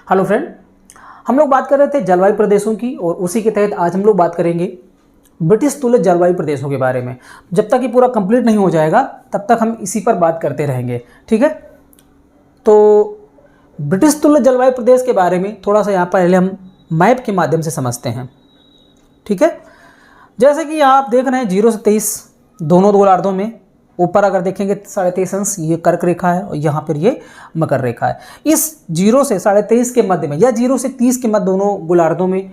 Hello friend, हम लोग बात कर रहे थे जलवायु प्रदेशों की और उसी के तहत आज हम लोग बात करेंगे ब्रिटिश तुल्य जलवायु प्रदेशों के बारे में। जब तक ये पूरा कंप्लीट नहीं हो जाएगा तब तक हम इसी पर बात करते रहेंगे, ठीक है। तो ब्रिटिश तुल्य जलवायु प्रदेश के बारे में थोड़ा सा यहाँ पहले हम मैप के माध्यम से समझते हैं, ठीक है। जैसे कि आप देख रहे हैं 0 से 23 दोनों गोलार्धों में, ऊपर अगर देखेंगे 23.5 अंश ये कर्क रेखा है और यहाँ पर ये मकर रेखा है। इस 0 से 23.5 के मध्य में या 0 से 30 के मध्य दोनों गोलार्धों में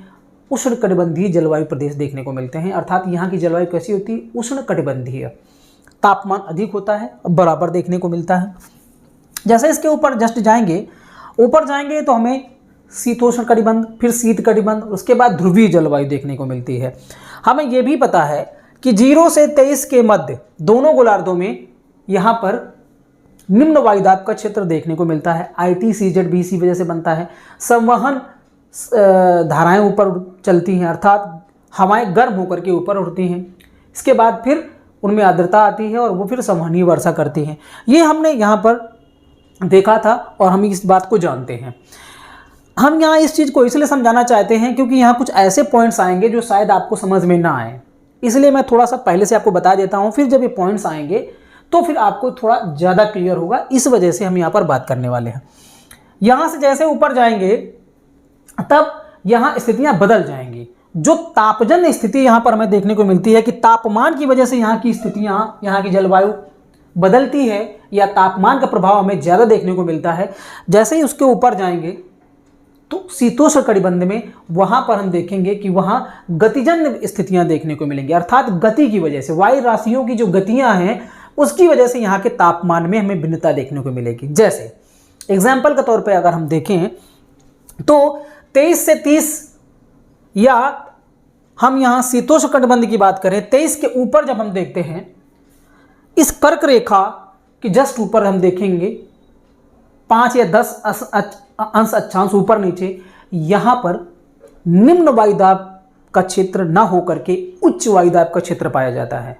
उष्णकटिबंधीय जलवायु प्रदेश देखने को मिलते हैं। अर्थात यहाँ की जलवायु कैसी होती है? उष्णकटिबंधीय। तापमान अधिक होता है, बराबर देखने को मिलता है। जैसे इसके ऊपर जस्ट जाएंगे, ऊपर जाएंगे तो हमें शीतोष्ण कटिबंध, फिर शीत कटिबंध, उसके बाद ध्रुवीय जलवायु देखने को मिलती है। हमें यह भी पता है कि 0 से 23 के मध्य दोनों गोलार्धों में यहाँ पर निम्न वायुदाब का क्षेत्र देखने को मिलता है। ITCZ इसी वजह से बनता है। संवहन धाराएं ऊपर चलती हैं, अर्थात हवाएं गर्म होकर के ऊपर उठती हैं। इसके बाद फिर उनमें आर्द्रता आती है और वो फिर संवहनीय वर्षा करती हैं। ये हमने यहाँ पर देखा था और हम इस बात को जानते हैं। हम यहाँ इस चीज़ को इसलिए समझाना चाहते हैं क्योंकि यहाँ कुछ ऐसे पॉइंट्स आएंगे जो शायद आपको समझ में ना आए, इसलिए मैं थोड़ा सा पहले से आपको बता देता हूँ। फिर जब ये पॉइंट्स आएंगे तो फिर आपको थोड़ा ज़्यादा क्लियर होगा। इस वजह से हम यहाँ पर बात करने वाले हैं। यहाँ से जैसे ऊपर जाएंगे तब यहाँ स्थितियाँ बदल जाएंगी। जो तापजन्य स्थिति यहाँ पर हमें देखने को मिलती है कि तापमान की वजह से यहाँ की स्थितियाँ, यहाँ की जलवायु बदलती है या तापमान का प्रभाव हमें ज़्यादा देखने को मिलता है। जैसे ही उसके ऊपर जाएंगे तो शीतोष्ण कटिबंध में वहाँ पर हम देखेंगे कि वहाँ गतिजन्य स्थितियाँ देखने को मिलेंगी। अर्थात गति की वजह से, वायु राशियों की जो गतियाँ हैं उसकी वजह से यहाँ के तापमान में हमें भिन्नता देखने को मिलेगी। जैसे एग्जाम्पल के तौर पे अगर हम देखें तो 23 से 30 या हम यहाँ शीतोष्ण कटिबंध की बात करें, 23 के ऊपर जब हम देखते हैं, इस कर्क रेखा के जस्ट ऊपर हम देखेंगे 5 या 10 अंश अक्षांश ऊपर नीचे, यहाँ पर निम्न वायुदाब का क्षेत्र न होकर के उच्च वायुदाब का क्षेत्र पाया जाता है।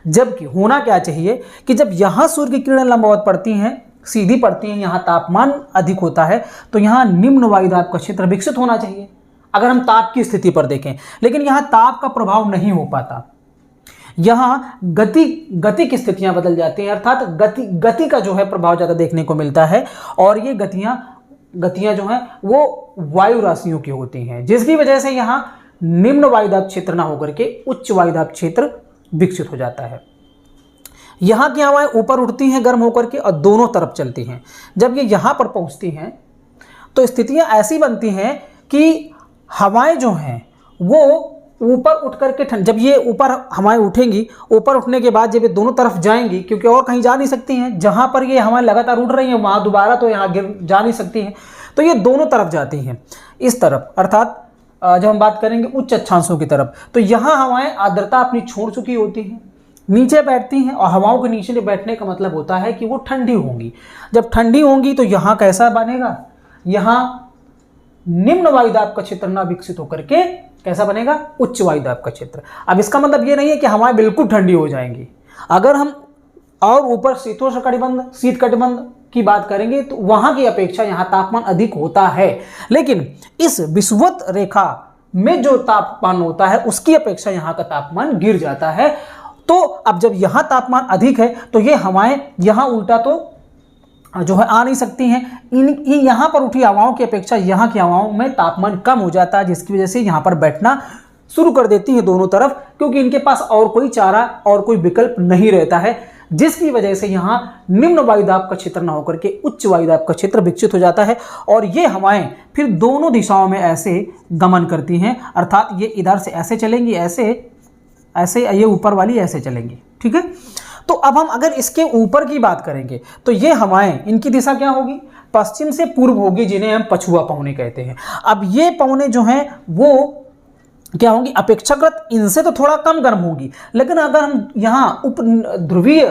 जबकि होना क्या चाहिए कि जब यहाँ सूर्य की किरणें लंबवत पड़ती हैं, सीधी पड़ती हैं, यहाँ तापमान अधिक होता है, तो यहाँ निम्न वायुदाब का क्षेत्र विकसित होना चाहिए अगर हम ताप की स्थिति पर देखें। लेकिन यहाँ ताप का प्रभाव नहीं हो पाता। यहाँ गति की स्थितियाँ बदल जाती हैं, अर्थात गति का जो है प्रभाव ज़्यादा देखने को मिलता है। और ये गतियाँ जो हैं वो वायु राशियों की होती हैं, जिसकी वजह से यहाँ निम्न वायुदाब क्षेत्र ना होकर के उच्च वायुदाब क्षेत्र विकसित हो जाता है। यहाँ की हवाएं ऊपर उठती हैं गर्म होकर के और दोनों तरफ चलती हैं। जब ये यहाँ पर पहुँचती हैं तो स्थितियाँ ऐसी बनती हैं कि हवाएं जो हैं वो ऊपर उठ करके जब ये ऊपर हवाएं उठेंगी, ऊपर उठने के बाद जब ये दोनों तरफ जाएंगी, क्योंकि और कहीं जा नहीं सकती हैं, जहाँ पर ये हवाएं लगातार उठ रही हैं वहाँ दोबारा तो यहाँ जा नहीं सकती हैं, तो ये दोनों तरफ जाती हैं इस तरफ। अर्थात जब हम बात करेंगे उच्च अक्षांशों की तरफ, तो यहाँ हवाएं आर्द्रता अपनी छोड़ चुकी होती हैं, नीचे बैठती हैं। और हवाओं के नीचे बैठने का मतलब होता है कि वो ठंडी होंगी। जब ठंडी होंगी तो यहाँ कैसा बनेगा? यहाँ निम्न वायुदाब का क्षेत्र ना विकसित होकर के कैसा बनेगा? उच्च वायुदाब का क्षेत्र। अब इसका मतलब ये नहीं है कि हवाएं बिल्कुल ठंडी हो जाएंगी। अगर हम और ऊपर शीतोष्ण कटिबंध, शीत कटिबंध की बात करेंगे तो वहां की अपेक्षा यहाँ तापमान अधिक होता है, लेकिन इस विषुवत रेखा में जो तापमान होता है उसकी अपेक्षा यहाँ का तापमान गिर जाता है। तो अब जब यहाँ तापमान अधिक है तो ये हवाएं यहाँ उल्टा तो जो है आ नहीं सकती हैं। यहाँ पर उठी हवाओं की अपेक्षा यहाँ की हवाओं में तापमान कम हो जाता है, जिसकी वजह से यहाँ पर बैठना शुरू कर देती हैं दोनों तरफ, क्योंकि इनके पास और कोई चारा और कोई विकल्प नहीं रहता है, जिसकी वजह से यहाँ निम्न वायुदाब का क्षेत्र न होकर के उच्च वायुदाब का क्षेत्र विकसित हो जाता है। और ये हवाएं फिर दोनों दिशाओं में ऐसे गमन करती हैं, अर्थात ये इधर से ऐसे चलेंगी, ऐसे ये ऊपर वाली ऐसे चलेंगी, ठीक है। तो अब हम अगर इसके ऊपर की बात करेंगे तो ये हवाएं, इनकी दिशा क्या होगी? पश्चिम से पूर्व होगी, जिन्हें हम पछुआ पवनें कहते हैं। अब ये पवनें जो हैं वो क्या होंगी? अपेक्षाकृत इनसे तो थोड़ा कम गर्म होगी, लेकिन अगर हम यहाँ उप ध्रुवीय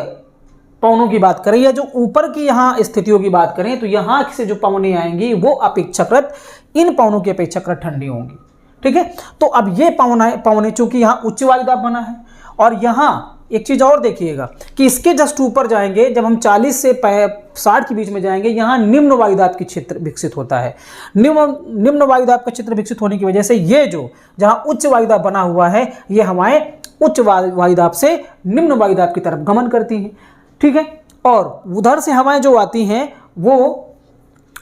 पवनों की बात करें या जो ऊपर की यहाँ स्थितियों की बात करें, तो यहाँ से जो पवनें आएंगी वो अपेक्षाकृत इन पवनों की अपेक्षाकृत ठंडी होंगी, ठीक है। तो अब ये पवनें चूंकि यहाँ उच्च वायुदाब बना है और यहाँ एक चीज़ और देखिएगा कि इसके जस्ट ऊपर जाएंगे, जब हम 40 से 60 के बीच में जाएंगे, यहाँ निम्न वायुदाब की क्षेत्र विकसित होता है। निम्न वायुदाब का क्षेत्र विकसित होने की वजह से ये जो जहाँ उच्च वायुदाब बना हुआ है, ये हमारे उच्च वायुदाब से निम्न वायुदाब की तरफ गमन करती हैं, ठीक है। और उधर से हवाएं जो आती हैं वो,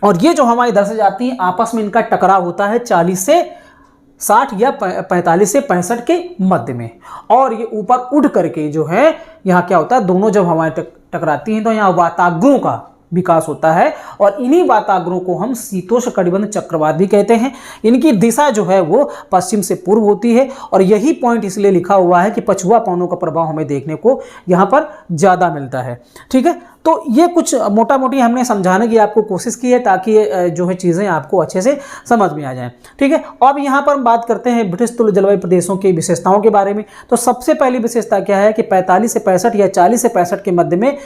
और ये जो हवाएं इधर से जाती हैं, आपस में इनका टकराव होता है 40 से 60 या 45 से 65 के मध्य में। और ये ऊपर उठ करके जो है यहाँ क्या होता है, दोनों जब हवाएं टकराती हैं तो यहाँ वाताग्रों का विकास होता है, और इन्हीं वाताग्रों को हम शीतोष्ण कटिबंध चक्रवात भी कहते हैं। इनकी दिशा जो है वो पश्चिम से पूर्व होती है, और यही पॉइंट इसलिए लिखा हुआ है कि पछुआ पवनों का प्रभाव हमें देखने को यहाँ पर ज़्यादा मिलता है, ठीक है। तो ये कुछ मोटा मोटी हमने समझाने की आपको कोशिश की है, ताकि जो है चीज़ें आपको अच्छे से समझ में आ जाएं, ठीक है। अब यहाँ पर हम बात करते हैं ब्रिटिश तुल्य जलवायु प्रदेशों की विशेषताओं के बारे में। तो सबसे पहली विशेषता क्या है कि 45 से 65 या 40 से 65 के मध्य में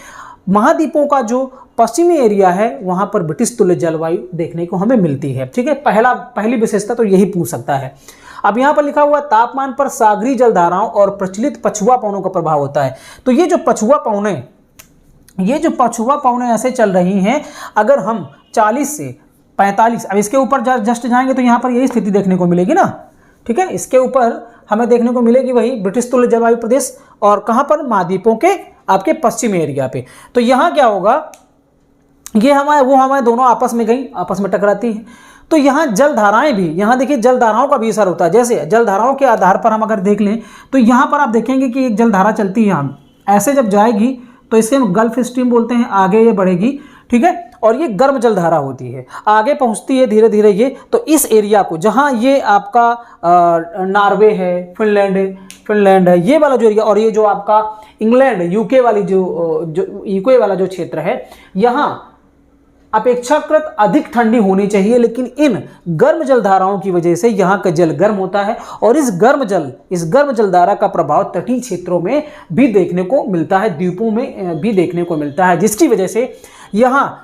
महाद्वीपों का जो पश्चिमी एरिया है वहाँ पर ब्रिटिश तुल्य जलवायु देखने को हमें मिलती है, ठीक है। पहली विशेषता तो यही पूछ सकता है। अब यहाँ पर लिखा हुआ तापमान पर सागरीय जलधाराओं और प्रचलित पछुआ पवनों का प्रभाव होता है। तो ये जो पछुआ पवनें ऐसे चल रही हैं, अगर हम 40 से 45, अब इसके ऊपर जस्ट जाएंगे तो यहाँ पर यही स्थिति देखने को मिलेगी ना, ठीक है। इसके ऊपर हमें देखने को मिलेगी वही ब्रिटिश तुल्य जलवायु प्रदेश, और कहाँ पर, महाद्वीपों के आपके पश्चिमी एरिया पे। तो यहाँ क्या होगा, ये हमारे दोनों आपस में टकराती हैं। तो यहाँ जलधाराएं भी, यहाँ देखिए जलधाराओं का भी असर होता है। जैसे जलधाराओं के आधार पर हम अगर देख लें तो यहाँ पर आप देखेंगे कि एक जलधारा चलती है, यहाँ ऐसे जब जाएगी तो इसे हम गल्फ स्ट्रीम बोलते हैं, आगे ये बढ़ेगी, ठीक है। और ये गर्म जलधारा होती है, आगे पहुंचती है धीरे धीरे ये। तो इस एरिया को, जहां ये आपका नॉर्वे है, फिनलैंड है, ये वाला जो एरिया, और ये जो आपका इंग्लैंड यूके वाली जो यूके वाला जो क्षेत्र है, यहाँ अपेक्षाकृत अधिक ठंडी होनी चाहिए, लेकिन इन गर्म जलधाराओं की वजह से यहाँ का जल गर्म होता है, और इस गर्म जलधारा का प्रभाव तटीय क्षेत्रों में भी देखने को मिलता है, द्वीपों में भी देखने को मिलता है, जिसकी वजह से यहाँ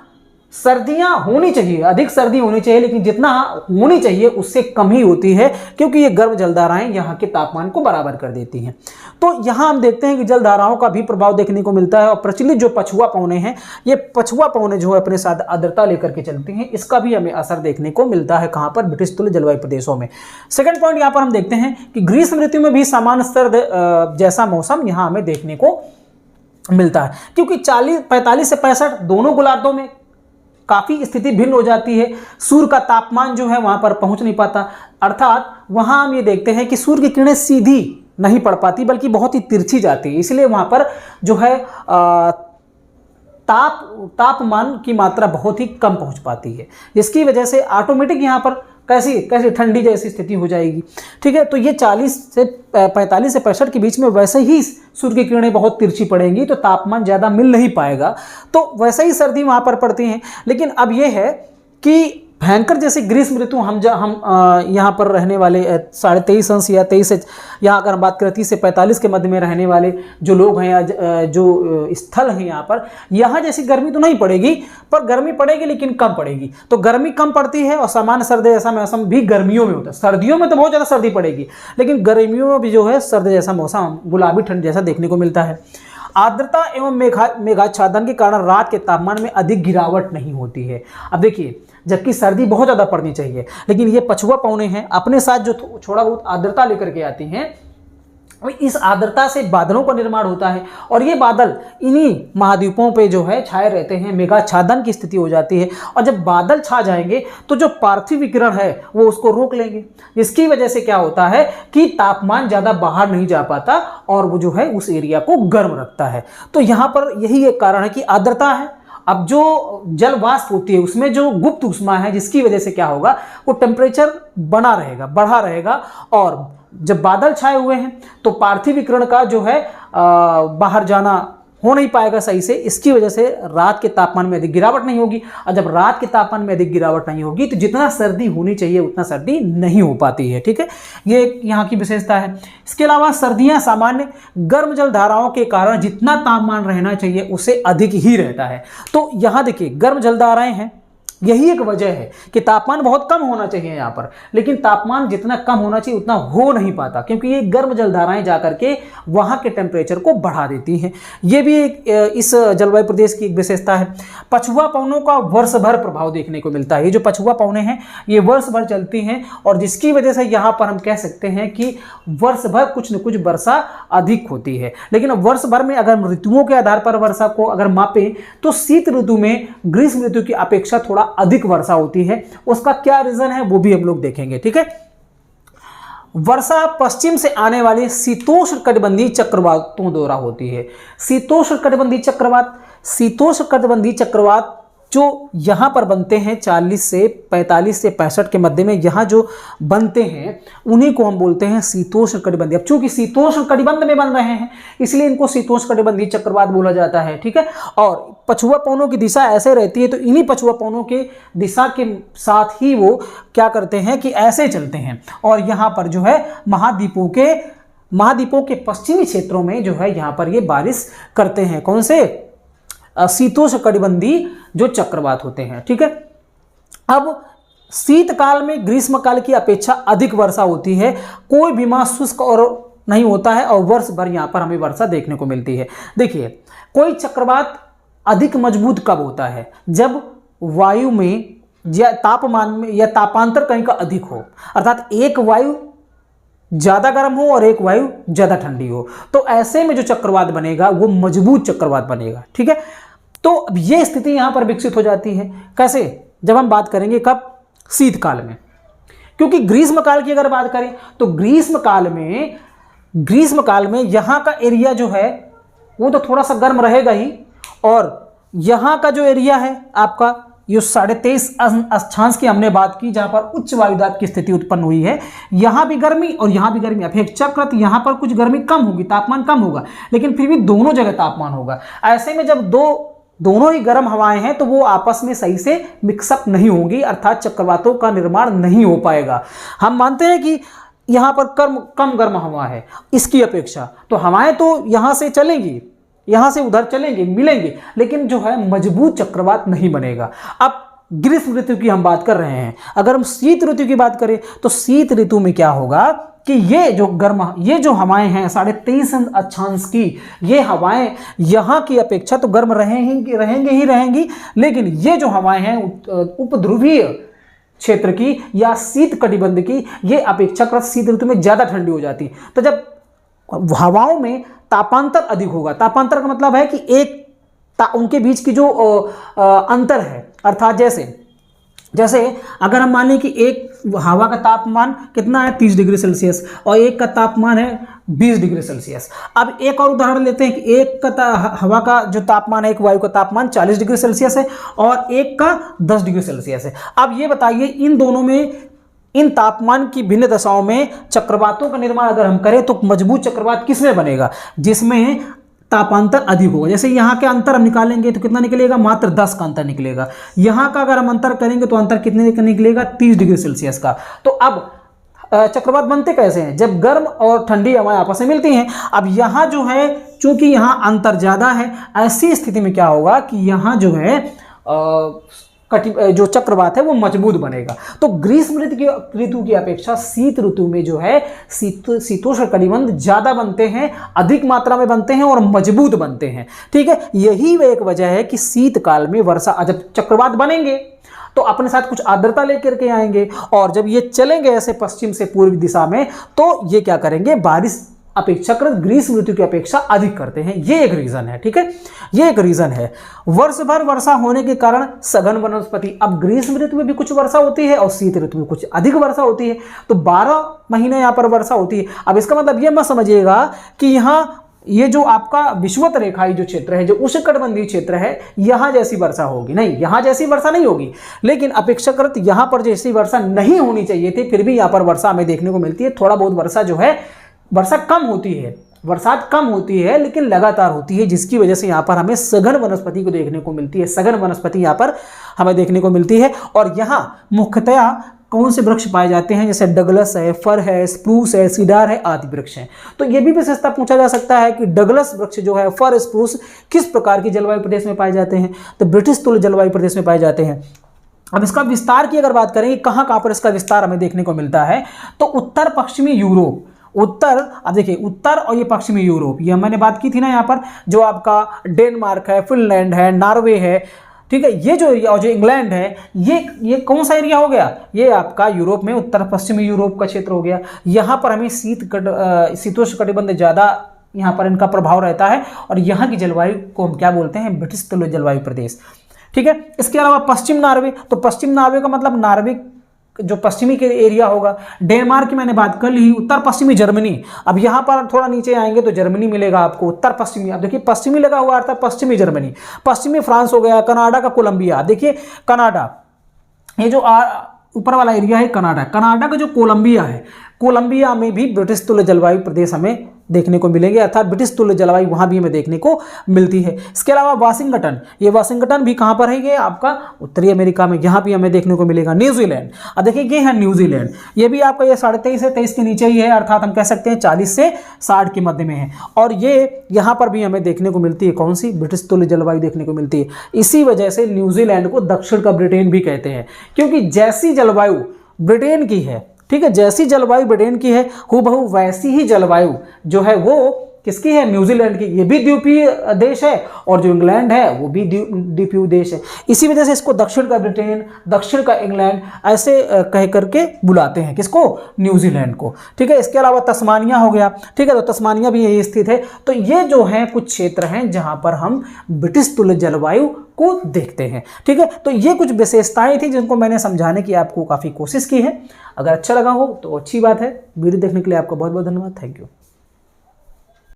सर्दियाँ होनी चाहिए, अधिक सर्दी होनी चाहिए, लेकिन जितना होनी चाहिए उससे कम ही होती है, क्योंकि ये गर्म जलधाराएं यहाँ के तापमान को बराबर कर देती हैं। तो यहाँ हम देखते हैं कि जलधाराओं का भी प्रभाव देखने को मिलता है, और प्रचलित जो पछुआ पवनें हैं, ये पछुआ पवनें जो है अपने साथ आर्द्रता लेकर के चलती हैं, इसका भी हमें असर देखने को मिलता है कहाँ पर, ब्रिटिश तुल्य जलवायु प्रदेशों में। सेकंड पॉइंट यहाँ पर हम देखते हैं कि ग्रीष्म ऋतु में भी सामान्य सर्द जैसा मौसम यहाँ हमें देखने को मिलता है, क्योंकि 45 से 65 दोनों गोलार्धों में काफ़ी स्थिति भिन्न हो जाती है। सूर्य का तापमान जो है वहाँ पर पहुँच नहीं पाता, अर्थात वहाँ हम ये देखते हैं कि सूर्य की किरणें सीधी नहीं पड़ पाती, बल्कि बहुत ही तिरछी जाती है, इसलिए वहाँ पर जो है तापमान की मात्रा बहुत ही कम पहुँच पाती है, जिसकी वजह से ऑटोमेटिक यहाँ पर कैसी ठंडी जैसी स्थिति हो जाएगी, ठीक है। तो ये 45 से 65 के बीच में वैसे ही सूर्य की किरणें बहुत तिरछी पड़ेंगी, तो तापमान ज़्यादा मिल नहीं पाएगा, तो वैसे ही सर्दी वहाँ पर पड़ती हैं। लेकिन अब ये है कि भयंकर जैसे ग्रीष्म ऋतु हम यहाँ पर रहने वाले 23.5 अंश या 23 से, यहाँ अगर हम बात करें 30 से 45 के मध्य में रहने वाले जो लोग हैं या जो स्थल हैं, यहाँ जैसी गर्मी तो नहीं पड़ेगी, पर गर्मी पड़ेगी लेकिन कम पड़ेगी। तो गर्मी कम पड़ती है, और सामान्य सर्दी जैसा मौसम भी गर्मियों में होता है। सर्दियों में तो बहुत ज़्यादा सर्दी पड़ेगी, लेकिन गर्मियों में भी जो है सर्दी जैसा मौसम, गुलाबी ठंड जैसा देखने को मिलता है। आर्द्रता एवं मेघाच्छादन के कारण रात के तापमान में अधिक गिरावट नहीं होती है। अब देखिए, जबकि सर्दी बहुत ज़्यादा पड़नी चाहिए, लेकिन ये पछुआ पवनें हैं, अपने साथ जो थोड़ा बहुत आर्द्रता लेकर के आती हैं, इस आर्द्रता से बादलों का निर्माण होता है, और ये बादल इन्हीं महाद्वीपों पे जो है छाए रहते हैं, मेघाच्छादन की स्थिति हो जाती है। और जब बादल छा जाएंगे तो जो पार्थिव विकिरण है वो उसको रोक लेंगे, जिसकी वजह से क्या होता है कि तापमान ज़्यादा बाहर नहीं जा पाता, और वो जो है उस एरिया को गर्म रखता है। तो यहाँ पर यही एक कारण है कि आर्द्रता है। अब जो जल वाष्प होती है उसमें जो गुप्त ऊष्मा है, जिसकी वजह से क्या होगा, वो टेम्परेचर बना रहेगा, बढ़ा रहेगा, और जब बादल छाए हुए हैं तो पार्थिव विकिरण का जो है बाहर जाना हो नहीं पाएगा सही से, इसकी वजह से रात के तापमान में अधिक गिरावट नहीं होगी। और जब रात के तापमान में अधिक गिरावट नहीं होगी तो जितना सर्दी होनी चाहिए उतना सर्दी नहीं हो पाती है, ठीक है। ये यहाँ की विशेषता है। इसके अलावा सर्दियाँ सामान्य गर्म जल धाराओं के कारण जितना तापमान रहना चाहिए उससे अधिक ही रहता है। तो यहाँ देखिए गर्म जलधाराएँ हैं, यही एक वजह है कि तापमान बहुत कम होना चाहिए यहाँ पर, लेकिन तापमान जितना कम होना चाहिए उतना हो नहीं पाता, क्योंकि ये गर्म जलधाराएं जाकर के वहाँ के टेम्परेचर को बढ़ा देती हैं। ये भी एक इस जलवायु प्रदेश की एक विशेषता है। पछुआ पवनों का वर्ष भर प्रभाव देखने को मिलता है। ये जो पछुआ पवनें हैं ये वर्ष भर चलती हैं, और जिसकी वजह से यहाँ पर हम कह सकते हैं कि वर्ष भर कुछ न कुछ वर्षा अधिक होती है। लेकिन वर्ष भर में अगर ऋतुओं के आधार पर वर्षा को अगर मापें तो शीत ऋतु में ग्रीष्म ऋतु की अपेक्षा थोड़ा अधिक वर्षा होती है। उसका क्या रीजन है वो भी हम लोग देखेंगे, ठीक है। वर्षा पश्चिम से आने वाले शीतोष्ण कटिबंधीय चक्रवातों द्वारा होती है। शीतोष्ण कटिबंधीय चक्रवात जो यहाँ पर बनते हैं 40 से 45 से 65 के मध्य में यहाँ जो बनते हैं उन्हीं को हम बोलते हैं शीतोष्ण कटिबंधीय। अब चूंकि शीतोष्ण कटिबंध में बन रहे हैं इसलिए इनको शीतोष्ण कटिबंधीय चक्रवात बोला जाता है, ठीक है। और पछुआ पवनों की दिशा ऐसे रहती है, तो इन्हीं पछुआ पवनों के दिशा के साथ ही वो क्या करते हैं कि ऐसे चलते हैं, और यहाँ पर जो है महाद्वीपों के पश्चिमी क्षेत्रों में जो है यहाँ पर ये बारिश करते हैं। कौन से? शीतोष्ण कटिबंधीय जो चक्रवात होते हैं, ठीक है। अब शीतकाल में ग्रीष्मकाल की अपेक्षा अधिक वर्षा होती है, कोई भी मास शुष्क और नहीं होता है, और वर्ष भर यहाँ पर हमें वर्षा देखने को मिलती है। देखिए, कोई चक्रवात अधिक मजबूत कब होता है? जब वायु में या तापमान में या तापांतर कहीं का अधिक हो, अर्थात एक वायु ज़्यादा गर्म हो और एक वायु ज़्यादा ठंडी हो, तो ऐसे में जो चक्रवात बनेगा वो मजबूत चक्रवात बनेगा, ठीक है। तो अब ये स्थिति यहाँ पर विकसित हो जाती है। कैसे? जब हम बात करेंगे कब? शीतकाल में। क्योंकि ग्रीष्मकाल की अगर बात करें तो ग्रीष्मकाल में यहाँ का एरिया जो है वो तो थोड़ा सा गर्म रहेगा ही, और यहाँ का जो एरिया है आपका ये 23.5 अक्षांश की हमने बात की, जहां पर उच्च वायुदाब की स्थिति उत्पन्न हुई है। यहां भी गर्मी और यहां भी गर्मी, अपेक्षाकृत यहां पर कुछ गर्मी कम होगी, तापमान कम होगा, लेकिन फिर भी दोनों जगह तापमान होगा। ऐसे में जब दोनों ही गर्म हवाएं हैं तो वो आपस में सही से मिक्सअप नहीं होंगी, अर्थात चक्रवातों का निर्माण नहीं हो पाएगा। हम मानते हैं कि यहां पर कम गर्म हवा है इसकी अपेक्षा, तो हवाएं तो यहां से चलेंगी, यहां से उधर चलेंगे, मिलेंगे, लेकिन जो है मजबूत चक्रवात नहीं बनेगा। अब ग्रीष्म ऋतु की हम बात कर रहे हैं, अगर हम शीत ऋतु की बात करें तो शीत ऋतु में क्या होगा कि ये जो हवाएं हैं 23.5 अक्षांश की, ये हवाएं यहां की अपेक्षा तो गर्म रहेंगी, लेकिन ये जो हवाएं हैं उपध्रुवीय क्षेत्र की या शीत कटिबंध की, ये अपेक्षाकृत शीत ऋतु में ज्यादा ठंडी हो जाती। तो जब हवाओं में तापांतर अधिक होगा, तापांतर का मतलब है कि उनके बीच की जो अंतर है, अर्थात जैसे अगर हम मान लें कि एक हवा का तापमान कितना है 30 डिग्री सेल्सियस और एक का तापमान है 20 डिग्री सेल्सियस। अब एक और उदाहरण लेते हैं कि एक का हवा का जो तापमान है, एक वायु का तापमान 40 डिग्री सेल्सियस है और एक का 10 डिग्री सेल्सियस है। अब ये बताइए इन दोनों में, इन तापमान की भिन्न दशाओं में चक्रवातों का निर्माण अगर हम करें तो मजबूत चक्रवात किसमें बनेगा? जिसमें तापांतर अधिक होगा। जैसे यहाँ के अंतर हम निकालेंगे तो कितना निकलेगा? मात्र 10 का अंतर निकलेगा। यहाँ का अगर हम अंतर करेंगे तो अंतर कितने का निकलेगा? 30 डिग्री सेल्सियस का। तो अब चक्रवात बनते कैसे हैं? जब गर्म और ठंडी हवाएं आपस में मिलती हैं। अब यहाँ जो है, चूंकि यहाँ अंतर ज्यादा है, ऐसी स्थिति में क्या होगा कि यहाँ जो है जो चक्रवात है वो मजबूत बनेगा। तो ग्रीष्म ऋतु की अपेक्षा शीत ऋतु में जो है शीतोष्ण कटिबंध ज्यादा बनते हैं, अधिक मात्रा में बनते हैं और मजबूत बनते हैं, ठीक है। यही एक वजह है कि शीतकाल में वर्षा, जब चक्रवात बनेंगे तो अपने साथ कुछ आर्द्रता लेकर के आएंगे, और जब ये चलेंगे ऐसे पश्चिम से पूर्वी दिशा में तो ये क्या करेंगे? बारिश अपेक्षाकृत ग्रीष्म ऋतु की अपेक्षा अधिक करते हैं। ये एक रीजन है, ठीक है, ये एक रीजन है। वर्ष भर वर्षा होने के कारण सघन वनस्पति, अब ग्रीष्म ऋतु में भी कुछ वर्षा होती है और शीत ऋतु में कुछ अधिक वर्षा होती है, तो 12 महीने यहाँ पर वर्षा होती है। अब इसका मतलब ये मत समझिएगा कि यहाँ ये जो आपका विषुवत रेखाई जो क्षेत्र है, जो उष्णकटिबंधीय क्षेत्र है, यहाँ जैसी वर्षा होगी, नहीं, यहाँ जैसी वर्षा नहीं होगी, लेकिन अपेक्षाकृत यहाँ पर जैसी वर्षा नहीं होनी चाहिए थी, फिर भी यहाँ पर वर्षा हमें देखने को मिलती है। थोड़ा बहुत वर्षा जो है, वर्षा कम होती है, बरसात कम होती है लेकिन लगातार होती है, जिसकी वजह से यहाँ पर हमें सघन वनस्पति को देखने को मिलती है। सघन वनस्पति यहाँ पर हमें देखने को मिलती है। और यहाँ मुख्यतया कौन से वृक्ष पाए जाते हैं? जैसे डगलस है, फर है, स्प्रूस है, सीडार है, आदि वृक्ष हैं। तो ये भी विशेषता पूछा जा सकता है कि डगलस वृक्ष जो है, फर, स्प्रूस किस प्रकार की जलवायु प्रदेश में पाए जाते हैं? तो ब्रिटिश तुल्य जलवायु प्रदेश में पाए जाते हैं। अब इसका विस्तार की अगर बात करें कि कहाँ कहाँ पर इसका विस्तार हमें देखने को मिलता है, तो उत्तर पश्चिमी यूरोप, उत्तर, अब देखिए उत्तर और ये पश्चिमी यूरोप, ये मैंने बात की थी ना यहाँ पर, जो आपका डेनमार्क है, फिनलैंड है, नॉर्वे है, ठीक है, ये जो एरिया और जो इंग्लैंड है, ये कौन सा एरिया हो गया, ये आपका यूरोप में उत्तर पश्चिमी यूरोप का क्षेत्र हो गया। यहाँ पर हमें शीतोष्ण कटिबंध ज़्यादा यहाँ पर इनका प्रभाव रहता है, और यहाँ की जलवायु को हम क्या बोलते हैं, ब्रिटिश तुल्य जलवायु प्रदेश, ठीक है। इसके अलावा पश्चिम नॉर्वे, तो पश्चिम नॉर्वे का मतलब नॉर्वे जो पश्चिमी के एरिया होगा। डेनमार्क की मैंने बात कर ली। उत्तर पश्चिमी जर्मनी, अब यहाँ पर थोड़ा नीचे आएंगे तो जर्मनी मिलेगा आपको, उत्तर पश्चिमी, अब देखिए पश्चिमी लगा हुआ था, पश्चिमी जर्मनी, पश्चिमी फ्रांस हो गया, कनाडा का कोलंबिया, देखिए कनाडा, ये जो ऊपर वाला एरिया है कनाडा, कनाडा का जो कोलंबिया है, कोलंबिया में भी ब्रिटिश तुल्य जलवायु प्रदेश हमें देखने को मिलेंगे, अर्थात ब्रिटिश तुल्य जलवायु वहाँ भी हमें देखने को मिलती है। इसके अलावा वाशिंगटन, ये वाशिंगटन भी कहाँ पर है, ये आपका उत्तरी अमेरिका में, यहाँ भी हमें देखने को मिलेगा। न्यूजीलैंड, अब देखिए ये है न्यूजीलैंड, ये भी आपका ये 23.5 से 23 के नीचे ही है, अर्थात हम कह सकते हैं 40 से 60 के मध्य में है, और ये यहाँ पर भी हमें देखने को मिलती है, कौन सी, ब्रिटिश तुल्य जलवायु देखने को मिलती है। इसी वजह से न्यूजीलैंड को दक्षिण का ब्रिटेन भी कहते हैं, क्योंकि जैसी जलवायु ब्रिटेन की है, ठीक है, जैसी जलवायु ब्रिटेन की है हूबहू वैसी ही जलवायु जो है वो किसकी है, न्यूजीलैंड की। ये भी द्वीपीय देश है, और जो इंग्लैंड है वो भी द्वीपीय देश है। इसी वजह से इसको दक्षिण का ब्रिटेन, दक्षिण का इंग्लैंड ऐसे कह करके बुलाते हैं, किसको, न्यूजीलैंड को, ठीक है। इसके अलावा तस्मानिया हो गया, ठीक है, तो तस्मानिया भी यही स्थित है। तो ये जो है कुछ क्षेत्र हैं जहां पर हम ब्रिटिश तुल्य जलवायु को देखते हैं, ठीक है। तो ये कुछ विशेषताएं थी जिनको मैंने समझाने की आपको काफ़ी कोशिश की है। अगर अच्छा लगा हो तो अच्छी बात है। वीडियो देखने के लिए आपका बहुत बहुत धन्यवाद। Thank you.